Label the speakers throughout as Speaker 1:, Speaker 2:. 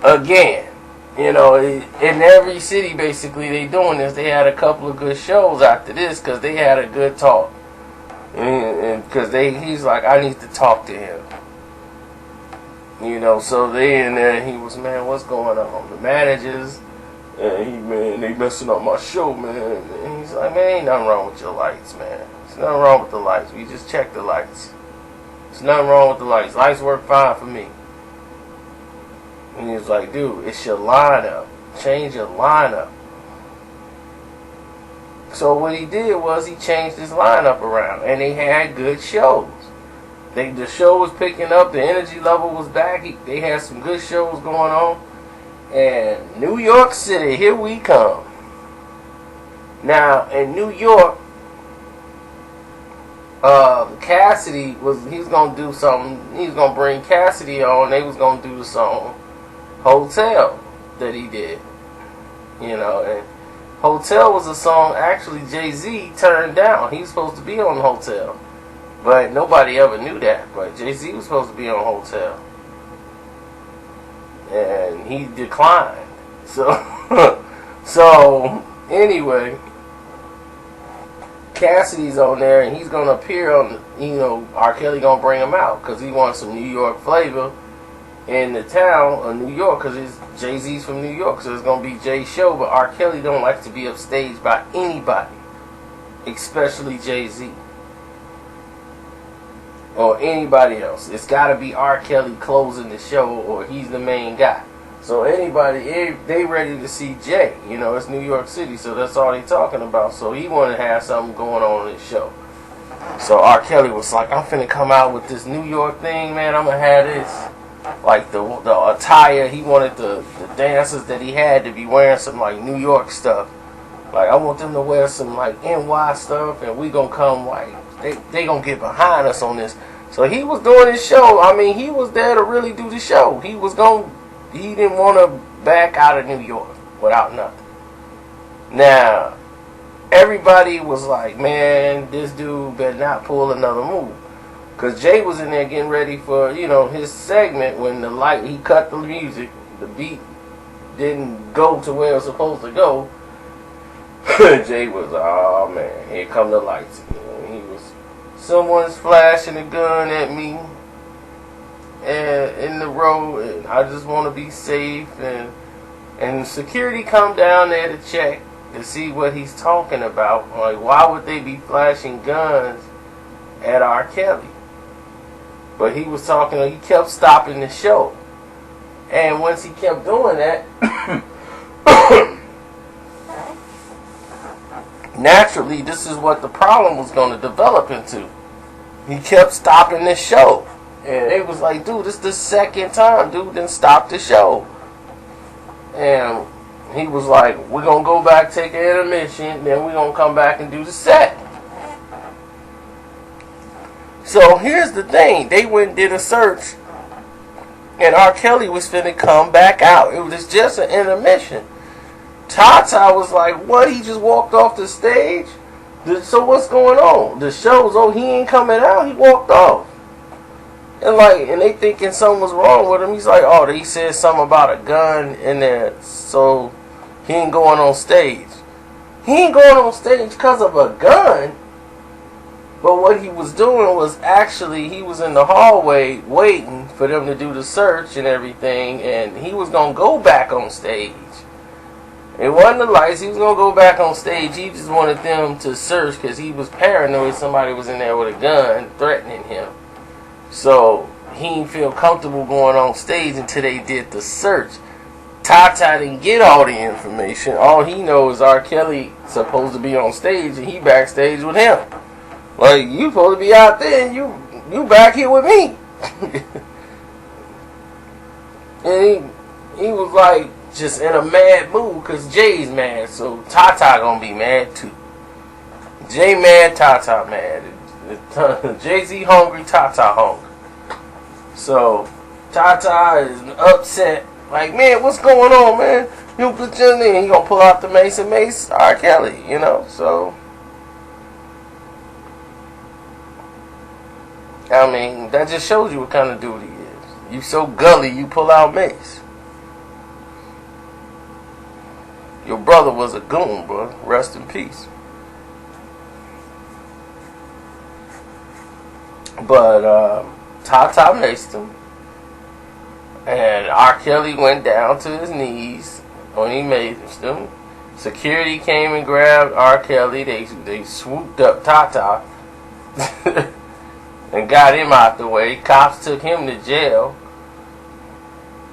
Speaker 1: again, you know, in every city basically they doing this. They had a couple of good shows after this because they had a good talk, and because he's like, I need to talk to him. You know, so they in there, he was, man, what's going on? The managers, and they messing up my show, man. And he's like, man, ain't nothing wrong with your lights, man. There's nothing wrong with the lights. We just checked the lights. There's nothing wrong with the lights. Lights work fine for me. And he was like, dude, it's your lineup. Change your lineup. So what he did was he changed his lineup around, and they had good shows. The show was picking up. The energy level was back. They had some good shows going on. And New York City, here we come. Now, in New York, Cassidy he was going to do something. He was going to bring Cassidy on. They was going to do the song Hotel that he did. You know, and Hotel was a song actually Jay-Z turned down. He was supposed to be on Hotel. But nobody ever knew that. But Jay-Z was supposed to be on Hotel. And he declined. So anyway, Cassidy's on there and he's going to appear on, you know, R. Kelly going to bring him out because he wants some New York flavor in the town of New York because Jay-Z's from New York. So it's going to be Jay's show. But R. Kelly don't like to be upstaged by anybody, especially Jay-Z. Or anybody else. It's got to be R. Kelly closing the show or he's the main guy. So anybody, they ready to see Jay. You know, it's New York City, so that's all they talking about. So he wanted to have something going on in his show. So R. Kelly was like, I'm finna come out with this New York thing, man. I'm going to have this. Like the attire, he wanted the dancers that he had to be wearing some like New York stuff. Like I want them to wear some like NY stuff and we going to come like, they gonna get behind us on this. So he was doing his show. I mean, he was there to really do the show. He didn't want to back out of New York without nothing. Now, everybody was like, man, this dude better not pull another move. Because Jay was in there getting ready for, you know, his segment when he cut the music, the beat didn't go to where it was supposed to go. Jay was, oh man, here come the lights again. Someone's flashing a gun at me and in the road and I just want to be safe and security come down there to check to see what he's talking about. Like, why would they be flashing guns at R. Kelly? But he was talking, he kept stopping the show. And once he kept doing that, naturally, this is what the problem was going to develop into. He kept stopping the show. And they was like, dude, this is the second time, dude, then stop the show. And he was like, we're going to go back, take an intermission, then we're going to come back and do the set. So here's the thing. They went and did a search. And R. Kelly was finna come back out. It was just an intermission. Tata was like, what? He just walked off the stage? So what's going on? The show's, he ain't coming out. He walked off. And they thinking something was wrong with him. He's like, he said something about a gun in there, so he ain't going on stage. He ain't going on stage because of a gun. But what he was doing was actually, he was in the hallway waiting for them to do the search and everything, and he was going to go back on stage. It wasn't the lights. He was going to go back on stage. He just wanted them to search because he was paranoid somebody was in there with a gun threatening him. So he didn't feel comfortable going on stage until they did the search. Tata didn't get all the information. All he knows is R. Kelly supposed to be on stage and he backstage with him. Like, you supposed to be out there and you back here with me. And he was like, just in a mad mood because Jay's mad, so Tata gonna be mad too. Jay mad, Tata mad. Jay-Z hungry, Tata hungry. So Tata is upset. Like, man, what's going on, man? You put your name. He gonna pull out the Mace R. Kelly, you know. So I mean, that just shows you what kind of dude he is. You so gully, you pull out Mace. Your brother was a goon, bro. Rest in peace. But Tata maced him, and R. Kelly went down to his knees when he maced him. Security came and grabbed R. Kelly. They swooped up Tata and got him out the way. Cops took him to jail.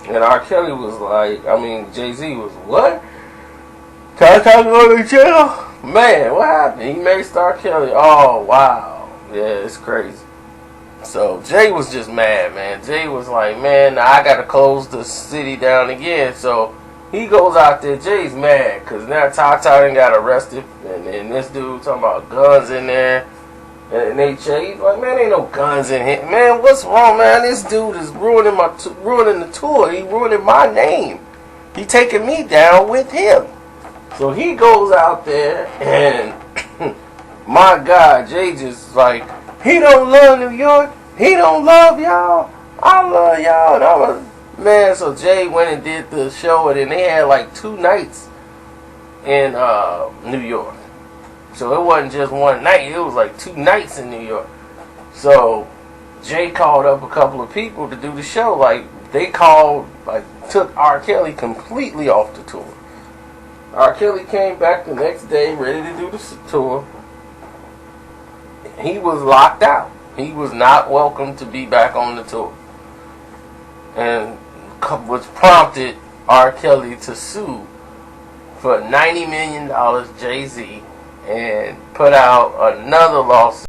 Speaker 1: And R. Kelly was like, Jay-Z was, what? Tata going to jail? Man, what happened? He maced R. Kelly. Oh, wow. Yeah, it's crazy. So Jay was just mad, man. Jay was like, man, I got to close the city down again. So he goes out there. Jay's mad because now Tata done got arrested. And this dude talking about guns in there. And Jay's like, man, ain't no guns in here. Man, what's wrong, man? This dude is ruining the tour. He ruining my name. He taking me down with him. So he goes out there and my God, Jay just like, he don't love New York. He don't love y'all. I love y'all. And I was, man, so Jay went and did the show, and then they had like 2 nights in New York. So it wasn't just one night. It was like 2 nights in New York. So Jay called up a couple of people to do the show. Like, they took R. Kelly completely off the tour. R. Kelly came back the next day ready to do the tour. He was locked out. He was not welcome to be back on the tour. And which prompted R. Kelly to sue for $90 million Jay-Z and put out another lawsuit